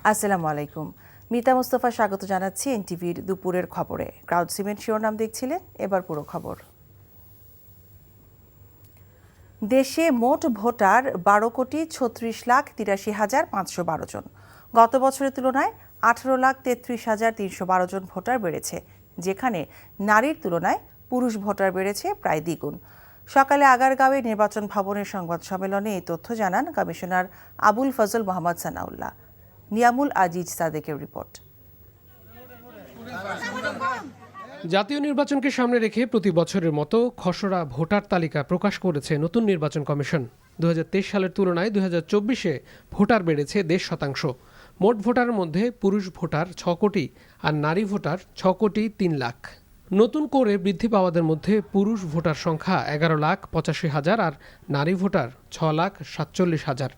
আসসালামু আলাইকুম। মিতা মুস্তফা স্বাগত জানাচ্ছি এনটিভির দুপুরের খবরে। ক্রাউড সিমেন্ট শিরোনাম দেখছিলেন, এবার পুরো খবর। দেশে মোট ভোটার 12,36,83,512 জন। গত বছরের তুলনায় 18,33,312 জন ভোটার বেড়েছে, যেখানে নারীর তুলনায় পুরুষ ভোটার বেড়েছে প্রায় দ্বিগুণ। সকালে আগারগাঁওয়ে নির্বাচন ভবনের সংবাদ সম্মেলনে এই তথ্য জানান কমিশনার আবুল ফজল মোহাম্মদ সানাউল্লাহ। নিয়ামুল আজিজ সাদেকের রিপোর্ট। জাতীয় নির্বাচনকে সামনে রেখে প্রতি বছরের মতো খসড়া ভোটার তালিকা প্রকাশ করেছে নতুন নির্বাচন কমিশন। 2023 সালের তুলনায় 2024-এ ভোটার বেড়েছে 1.5%। মোট ভোটারের মধ্যে পুরুষ ভোটার 6 কোটি আর নারী ভোটার 6 কোটি 3 লাখ। নতুন করে বৃদ্ধি পাওয়াদের মধ্যে পুরুষ ভোটার সংখ্যা 11,85,000 আর নারী ভোটার 6,47,000।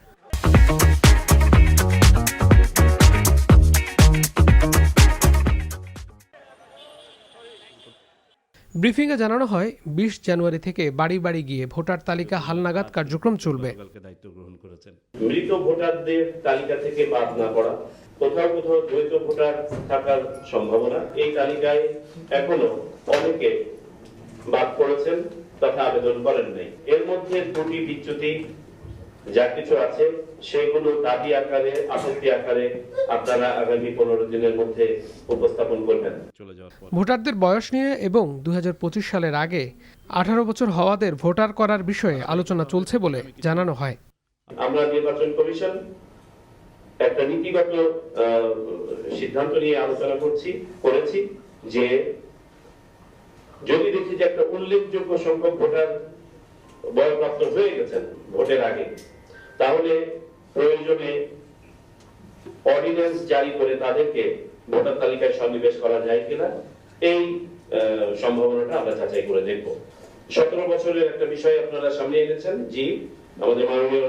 ব্রিফিংয়ে জানানো হয় 20 জানুয়ারি থেকে বাড়ি বাড়ি গিয়ে ভোটার তালিকা হালনাগাদ কার্যক্রম চলবে। মৃত ভোটারদের তালিকা থেকে বাদ না করা, কোথাও কোথাও দ্বৈত ভোটার থাকার সম্ভাবনা, এই তালিকায় এখনো অনেকে বাদ পড়েছেন তথা আবেদন করেন নাই। এর মধ্যে ত্রুটি বিচ্যুতি যা কিছু আছে সেগুলো দাবি আকারে, আপত্তি আকারে আপনারা আগামী 15 দিনের মধ্যে উপস্থাপন করবেন। ভোটারদের বয়স নিয়ে এবং 2025 সালের আগে 18 বছর হওয়াদের ভোটার করার বিষয়ে আলোচনা চলছে বলে জানানো হয়। আমরা নির্বাচন কমিশন একটা নীতিগত সিদ্ধান্ত নিয়ে আলোচনা করেছি যে যদি দেখি যে একটা উল্লেখযোগ্য সংখ্যক ভোটার বয়প্রাপ্ত হয়ে গেছেন ভোটের আগে, তাহলে প্রয়োজনে অর্ডিন্যান্স জারি করে তাদেরকে ভোটার তালিকায় সন্নিবেশ করা যায় কিনা এই সম্ভাবনাটা আমরা যাচাই করে দেখব। 17 বছরের একটা বিষয় আপনারা সামনে এনেছেন, জি আমাদের মাননীয়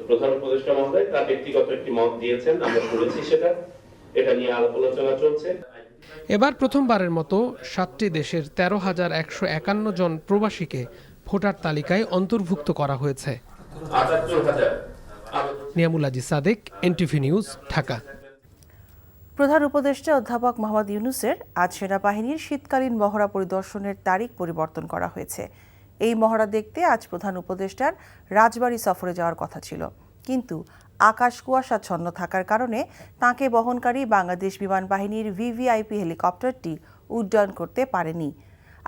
প্রধান উপদেষ্টা মহোদয় তার ব্যক্তিগত একটি মত দিয়েছেন, আমরা শুনেছি সেটা, এটা নিয়ে আলাপ আলোচনা চলছে। এবার প্রথমবারের মতো 7টি দেশের 13,151 জন প্রবাসীকে ভোটার তালিকায় অন্তর্ভুক্ত করা হয়েছে। Niamul Aziz Sadek, NTV news, Dhaka. প্রধান উপদেষ্টা অধ্যাপক মোহাম্মদ ইউনূসের আজ সেনাবাহিনীর শীতকালীন মহড়া পরিদর্শনের তারিখ পরিবর্তন করা হয়েছে। এই মহড়া দেখতে আজ প্রধান উপদেষ্টার রাজবাড়ী সফরে যাওয়ার কথা ছিল, কিন্তু আকাশ কুয়াশাচ্ছন্ন থাকার কারণে তাঁকে বহনকারী বাংলাদেশ বিমান বাহিনীর ভিভিআইপি হেলিকপ্টারটি উড্ডয়ন করতে পারেনি।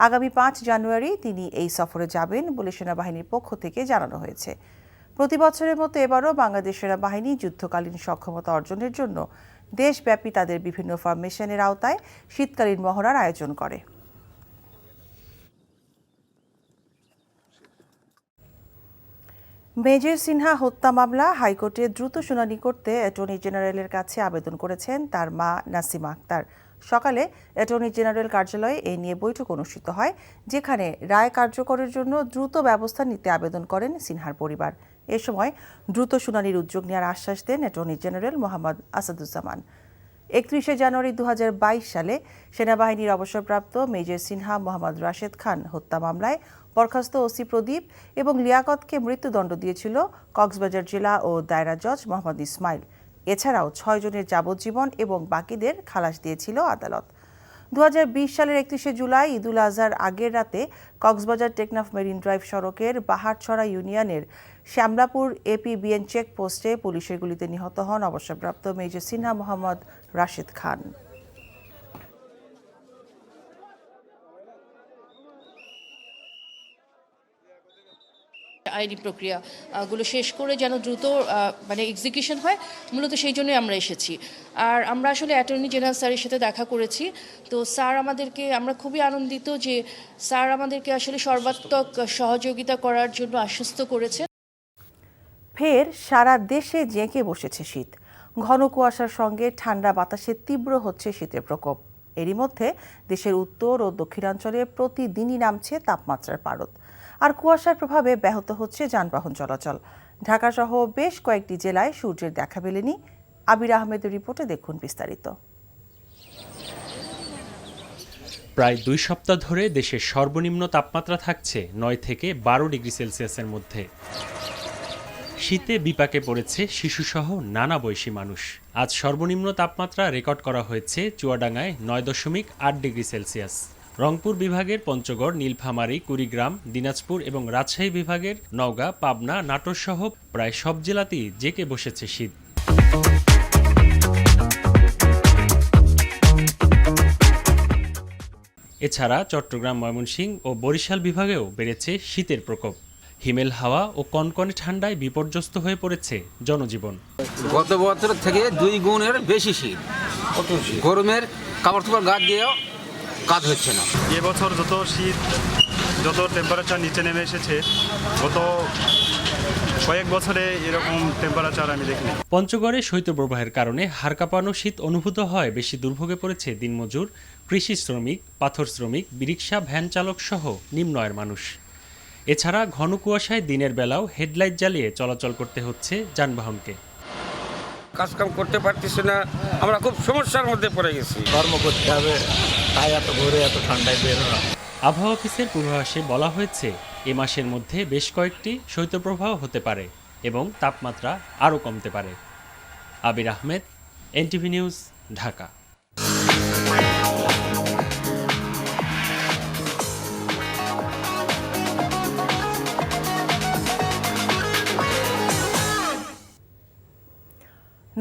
আগামী 5 জানুয়ারি তিনি এই সফরে যাবেন বলে সেনাবাহিনীর পক্ষ থেকে জানানো হয়েছে। প্রতি বছরের মতো এবারও বাংলাদেশ সেনাবাহিনী যুদ্ধকালীন সক্ষমতা অর্জনের জন্য দেশব্যাপী তাদের বিভিন্ন ফরমেশনের আওতায় শীতকালীন মহড়ার আয়োজন করে। মেজর সিনহা হত্যা মামলা হাইকোর্টে দ্রুত শুনানি করতে অ্যাটর্নি জেনারেলের কাছে আবেদন করেছেন তার মা নাসিমা আক্তার। সকালে অ্যাটর্নি জেনারেল কার্যালয়ে এই নিয়ে বৈঠক অনুষ্ঠিত হয়, যেখানে রায় কার্যকরের জন্য দ্রুত ব্যবস্থা নিতে আবেদন করেন সিনহার পরিবার। এ সময় দ্রুত শুনানির উদ্যোগ নেওয়ার আশ্বাস দেন অ্যাটর্নি জেনারেল মোহাম্মদ আসাদুজ্জামান। 31 জানুয়ারি 2022 সালে সেনাবাহিনীর অবসরপ্রাপ্ত মেজর সিনহা মোহাম্মদ রাশেদ খান হত্যা মামলায় বরখাস্ত ওসি প্রদীপ এবং লিয়াকতকে মৃত্যুদণ্ড দিয়েছিল কক্সবাজার জেলা ও দায়রা জজ মোহাম্মদ ইসমাইল। এছাড়াও 6 জনের যাবজ্জীবন এবং বাকিদের খালাস দিয়েছিল আদালত। 2020 সালের 31 জুলাই ঈদুল আজহার আগের রাতে কক্সবাজার টেকনাফ মেরিন ড্রাইভ সড়কের বাহারছড়া ইউনিয়নের শ্যামলাপুর এপিবিএন চেকপোস্টে পুলিশের গুলিতে নিহত হন অবসরপ্রাপ্ত মেজর সিনহা মোহাম্মদ রাশেদ খান। আইনি প্রক্রিয়াগুলো শেষ করে যেন দ্রুত এক্সিকিউশন হয়, মূলত সেই জন্যই আমরা এসেছি। আর আমরা আসলে অ্যাটর্নি জেনারেল স্যারের সাথে দেখা করেছি, তো স্যার আমাদেরকে, আমরা খুবই আনন্দিত যে স্যার আমাদেরকে আসলে সর্বাত্মক সহযোগিতা করার জন্য আশ্বস্ত করেছেন। ফের সারা দেশে জেঁকে বসেছে শীত। ঘন কুয়াশার সঙ্গে ঠান্ডা বাতাসে তীব্র হচ্ছে শীতের প্রকোপ। এরই মধ্যে দেশের উত্তর ও দক্ষিণাঞ্চলে প্রতিদিনই নামছে তাপমাত্রার পারদ। আর কুয়াশার প্রভাবে ব্যাহত হচ্ছে যানবাহন চলাচল। ঢাকাসহ বেশ কয়েকটি জেলায় সূর্যের দেখা মেলেনি। আবির আহমেদের রিপোর্টে দেখুন বিস্তারিত। প্রায় 2 সপ্তাহ ধরে দেশের সর্বনিম্ন তাপমাত্রা থাকছে 9 থেকে 12 ডিগ্রি সেলসিয়াসের মধ্যে। শীতে বিপাকে পড়েছে শিশুসহ নানা বয়সী মানুষ। আজ সর্বনিম্ন তাপমাত্রা রেকর্ড করা হয়েছে চুয়াডাঙ্গায় 9.8 ডিগ্রি সেলসিয়াস। রংপুর বিভাগের পঞ্চগড়, নীলফামারী, কুড়িগ্রাম, দিনাজপুর এবং রাজশাহী বিভাগের নওগাঁ, পাবনা, নাটোর সহ প্রায় সব জেলাতেই জেঁকে বসেছে শীত। এছাড়া চট্টগ্রাম, ময়মনসিংহ ও বরিশাল বিভাগেও বেড়েছে শীতের প্রকোপ। হিমেল হাওয়া ও কনকনে ঠান্ডায় বিপর্যস্ত হয়ে পড়েছে জনজীবন। গত বছর থেকে 2 গুণের বেশি শীত। গরমের কাপড় চোপড় গাছ দিয়েও কাজ হচ্ছে না। এবছর যত টেম্পারেচার নিচে নেমে এসেছে, গত কয়েক বছরে এরকম টেম্পারেচার আমি দেখিনি। পঞ্চগড়ে শৈত্যপ্রবাহের কারণে হাড় কাঁপানো শীত অনুভূত হয়। বেশি দুর্ভোগে পড়েছে দিনমজুর, কৃষি শ্রমিক, পাথর শ্রমিক, রিক্সা, ভ্যান চালক সহ নিম্ন আয়ের মানুষ। এছাড়া ঘন কুয়াশায় দিনের বেলাও হেডলাইট জ্বালিয়ে চলাচল করতে হচ্ছে যানবাহনকে। কাজকাম করতে পারতেছি না, আমরা খুব সমস্যার মধ্যে পড়ে গেছি। কর্ম করতে হবে, তাই এত ভোরে এত ঠান্ডায় বেরোনো। আবহাওয়া অফিসের পূর্বাভাসে বলা হয়েছে এ মাসের মধ্যে বেশ কয়েকটি শৈত্যপ্রবাহ হতে পারে এবং তাপমাত্রা আরও কমতে পারে। আবির আহমেদ, এনটিভি নিউজ, ঢাকা।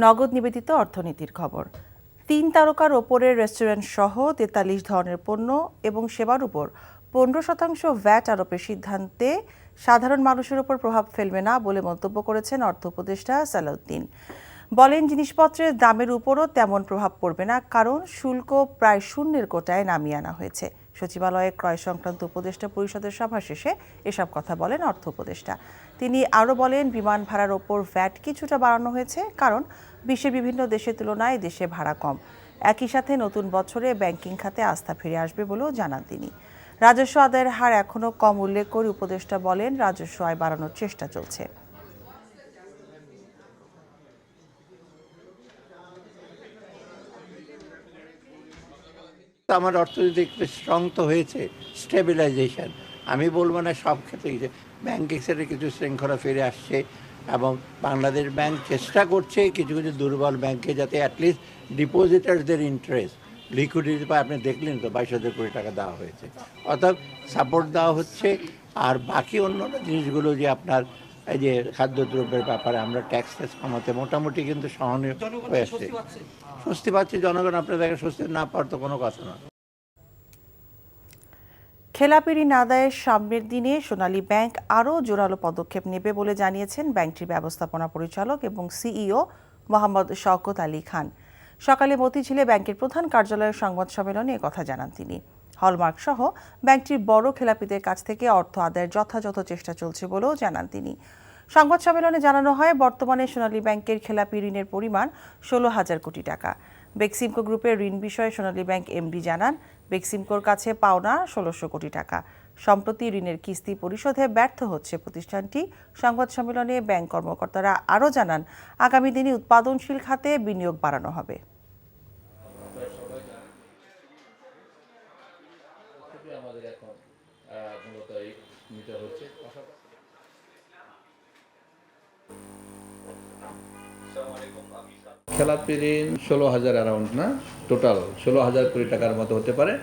নগদ নিবেদিত অর্থনীতির খবর। 3 তারকার ওপরের রেস্টুরেন্ট সহ 43 ধরনের পণ্য এবং সেবার উপর 15% ভ্যাট আরোপের সিদ্ধান্তে সাধারণ মানুষের উপর প্রভাব ফেলবে না বলে মন্তব্য করেছেন অর্থ উপদেষ্টা সালাউদ্দিন। বলেন, জিনিসপত্রের দামের উপরও তেমন প্রভাব পড়বে না, কারণ শুল্ক প্রায় শূন্যের কোটায় নামিয়ে আনা হয়েছে। সচিবালয়ে ক্রয় সংক্রান্ত উপদেষ্টা পরিষদের সভা শেষে এসব কথা বলেন অর্থ উপদেষ্টা। তিনি আরও বলেন, বিমান ভাড়ার ওপর ভ্যাট কিছুটা বাড়ানো হয়েছে, কারণ বিশ্বের বিভিন্ন দেশের তুলনায় দেশে ভাড়া কম। একই সাথে নতুন বছরে ব্যাংকিং খাতে আস্থা ফিরে আসবে বলেও জানান তিনি। রাজস্ব আদায়ের হার এখনও কম উল্লেখ করে উপদেষ্টা বলেন, রাজস্ব আয় বাড়ানোর চেষ্টা চলছে। আমার অর্থনীতি একটু স্ট্রং তো হয়েছে, স্টেবিলাইজেশন। আমি বলবো না সব ক্ষেত্রেই যে ব্যাংকিং সেক্টরে কিছু শৃঙ্খলা ফিরে আসছে এবং বাংলাদেশ ব্যাংক চেষ্টা করছে কিছু কিছু দুর্বল ব্যাংকে যাতে অ্যাটলিস্ট ডিপোজিটারদের ইন্টারেস্ট লিকুইডিটি পায়। আপনি দেখলেন তো 22,000 কোটি টাকা দেওয়া হয়েছে, অর্থাৎ সাপোর্ট দেওয়া হচ্ছে। আর বাকি অন্য জিনিসগুলো যে আপনার এই যে খাদ্যদ্রব্যের ব্যাপারে আমরা ট্যাক্স কমাতে মোটামুটি কিন্তু সহনীয় হয়ে আসছে। স্বস্তি পাচ্ছে জনগণ। আপনাদেরকে স্বস্তি না পাওয়ার তো কোনো কথা না। খেলাপি ঋণ আদায়ের সামনের দিনে সোনালী ব্যাংক আরও জোরালো পদক্ষেপ নেবে বলে জানিয়েছেন ব্যাংকটির ব্যবস্থাপনা পরিচালক এবং সিইও মোহাম্মদ শওকত আলী খান। সকালে মতিঝিলে ব্যাংকের প্রধান কার্যালয়ের সংবাদ সম্মেলনে একথা জানান তিনি। হলমার্ক সহ ব্যাংকটির বড় খেলাপিদের কাছ থেকে অর্থ আদায়ের যথাযথ চেষ্টা চলছে বলেও জানান তিনি। সংবাদ সম্মেলনে জানানো হয়, বর্তমানে সোনালী ব্যাংকের খেলাপি ঋণের পরিমাণ 16,000 কোটি টাকা। বেক্সিমকো গ্রুপের ঋণ বিষয়ে সোনালী ব্যাংক এমডি জানান, বেক্সিমকোর কাছে পাওনা 1600 কোটি টাকা। সম্প্রতি ঋণের কিস্তি পরিশোধে ব্যর্থ হচ্ছে প্রতিষ্ঠানটি। সংবাদ সম্মেলনে ব্যাংক কর্মকর্তারা আরও জানান, আগামী দিনে উৎপাদনশীল খাতে বিনিয়োগ বাড়ানো হবে। খেলাপি ঋণ 16,000 অ্যারাউন্ড না, টোটাল 16,000 কোটি টাকার মতো হতে পারে।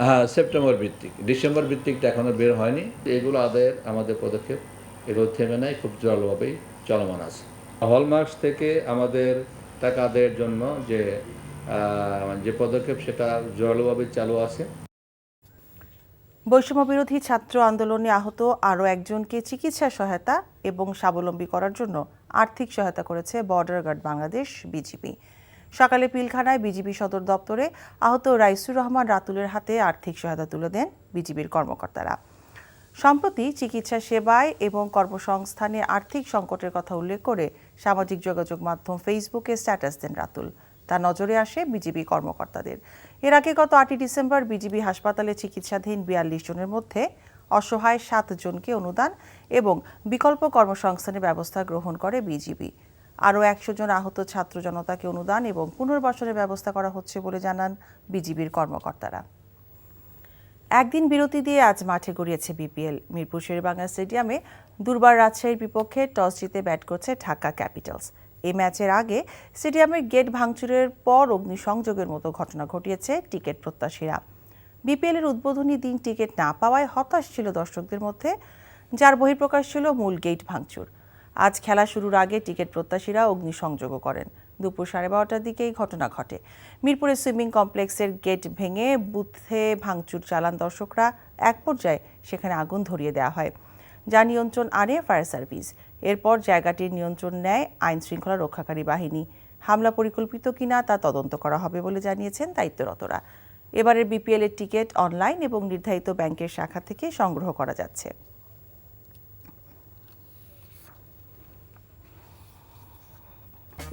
হ্যাঁ, সেপ্টেম্বর ভিত্তিক, ডিসেম্বর ভিত্তিকটা এখনও বের হয়নি। এগুলো আদায়ের আমাদের পদক্ষেপ, এগুলো থেমে নাই, খুব জোরালোভাবেই চলমান আছে। হলমার্কস থেকে আমাদের টাকা আদায়ের জন্য যে পদক্ষেপ, সেটা জোরালোভাবে চালু আছে। বৈষম্য বিরোধী ছাত্র আন্দোলনে আহত আরও একজনকে চিকিৎসা সহায়তা এবং স্বাবলম্বী করার জন্য আর্থিক সহায়তা করেছে বর্ডার গার্ড বাংলাদেশ বিজিবি। সকালে পিলখানায় বিজিবি সদর দপ্তরে আহত রাইসুর রহমান রাতুলের হাতে আর্থিক সহায়তা তুলে দেন বিজিবির কর্মকর্তারা। সম্প্রতি চিকিৎসা সেবায় এবং কর্মসংস্থানে আর্থিক সংকটের কথা উল্লেখ করে সামাজিক যোগাযোগ মাধ্যম ফেসবুকে স্ট্যাটাস দেন রাতুল। তা নজরে আসে বিজিবি কর্মকর্তাদের। এর আগে গত 8 ডিসেম্বর বিজিবি হাসপাতালে চিকিৎসাধীন 42 জনের মধ্যে অসহায় 7 জনকে অনুদান এবং বিকল্প কর্মসংস্থানের ব্যবস্থা গ্রহণ করে বিজিবি। আরও 100 জন আহত ছাত্র জনতাকে অনুদান এবং পুনর্বাসনের ব্যবস্থা করা হচ্ছে বলে জানান বিজিবির কর্মকর্তারা। একদিন বিরতি দিয়ে আজ মাঠে গড়িয়েছে বিপিএল। মিরপুর শেরেবাংলা স্টেডিয়ামে দুর্বার রাজশাহীর বিপক্ষে টস জিতে ব্যাট করছে ঢাকা ক্যাপিটালস। এই ম্যাচের আগে স্টেডিয়ামের গেট ভাঙচুরের পর অগ্নিসংযোগের মতো ঘটনা ঘটিয়েছে টিকিট প্রত্যাশীরা। বিপিএলের উদ্বোধনী দিন টিকিট না পাওয়ায় হতাশ ছিল দর্শকদের মধ্যে, যার বহিঃপ্রকাশ ছিল মূল গেট ভাঙচুর। আজ খেলা শুরুর আগে টিকিট প্রত্যাশীরা অগ্নিসংযোগও করেন। দুপুর 12:30টার দিকে এই ঘটনা ঘটে। মিরপুরের সুইমিং কমপ্লেক্সের গেট ভেঙে বুথে ভাঙচুর চালান দর্শকরা। এক পর্যায়ে সেখানে আগুন ধরিয়ে দেওয়া হয়, যা নিয়ন্ত্রণ আনে ফায়ার সার্ভিস। এরপর জায়গাটির নিয়ন্ত্রণ নেয় আইন শৃঙ্খলা রক্ষাকারী বাহিনী। হামলা পরিকল্পিত কিনা তা তদন্ত করা হবে বলে জানিয়েছেন দায়িত্বরতরা। এবারের বিপিএল এর টিকিট অনলাইন এবং নির্ধারিত ব্যাংকের শাখা থেকে সংগ্রহ করা যাচ্ছে।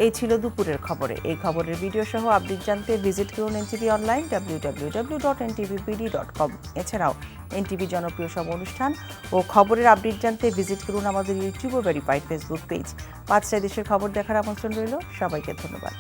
এই ছিল দুপুরের খবরে। এই খবরের ভিডিও সহ আপডেট জানতে ভিজিট করুন এনটিভি অনলাইন www.ntvpd.com। এছাড়াও এনটিভি জনপ্রিয় সব অনুষ্ঠান ও খবরের আপডেট জানতে ভিজিট করুন আমাদের ইউটিউব ও ভেরিফাইড ফেসবুক পেজ। 5টায় দেশের খবর দেখার আমন্ত্রণ রইল। সবাইকে ধন্যবাদ।